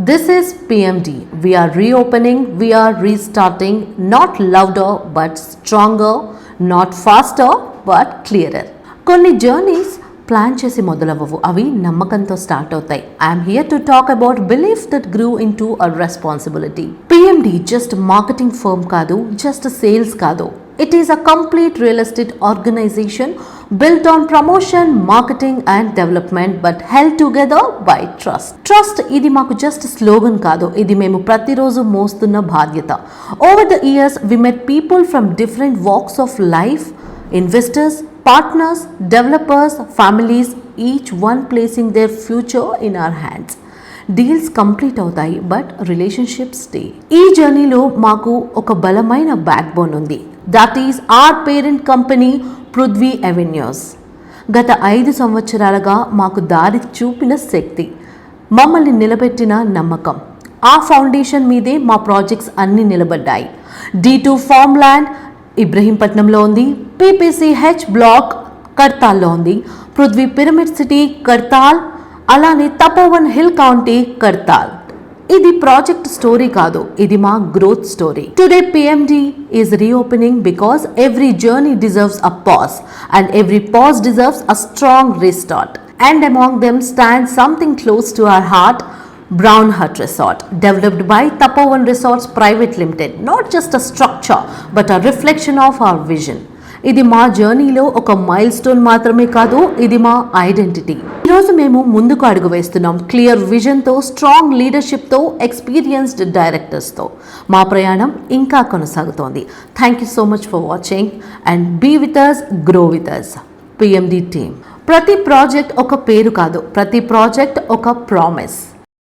This is PMD. We are reopening, we are restarting, not louder but stronger, not faster but clearer. కొన్ని journeys plan చేసి మొదలవ్వవు, అవి నమ్మకంతో start అవుతాయి. I'm here to talk about belief that grew into a responsibility. PMD just marketing firm కాదు, just sales కాదు. It is a complete real estate organization built on promotion, marketing and development but held together by trust. Trust ఇది మాకు just slogan కాదు, ఇది మేము ప్రతిరోజు మోస్తున్న బాధ్యత. Over the years we met people from different walks of life, investors, partners, developers, families, each one placing their future in our hands. Deals complete అవుతాయి but relationships stay. ఈ జర్నీలో మాకు ఒక బలమైన బ్యాక్ బోన్ ఉంది. That is our parent company Prithvi Avenues. గత 5 సంవత్సరాలుగా మాకు దారి చూపిన శక్తి, మమ్మల్ని నిలబెట్టిన నమ్మకం. ఆ ఫౌండేషన్ మీదే మా ప్రాజెక్ట్స్ అన్నీ నిలబడ్డాయి. D2 ఫార్మ్ ల్యాండ్ ఇబ్రహీంపట్నంలో ఉంది, PPCH బ్లాక్ కర్తాల్లో ఉంది, పృథ్వీ పిరమిడ్ సిటీ కర్తాల్, అలానే తపోవన్ హిల్ కౌంటీ కర్తాల్. ఇది ప్రాజెక్ట్ స్టోరీ కాదు, ఇది మా growth story. Today PMD is reopening because every journey deserves a pause and every pause deserves a strong restart. And among them stand something close to our heart, Brown Hut Resort, developed by Tapovan Resorts Private Limited. Not just a structure, but a reflection of our vision. ఇది మా జర్నీలో ఒక mile stone మాత్రమే కాదు, ఇది మా identity. ఈరోజు మేము ముందుకు అడుగు వేస్తున్నాం, క్లియర్ విజన్తో, స్ట్రాంగ్ లీడర్షిప్తో, ఎక్స్పీరియన్స్డ్ డైరెక్టర్స్తో. మా ప్రయాణం ఇంకా కొనసాగుతోంది. Thank you so much for watching and be with us, grow with us. PMD team. ప్రతి ప్రాజెక్ట్ ఒక పేరు కాదు, ప్రతి ప్రాజెక్ట్ ఒక ప్రామిస్.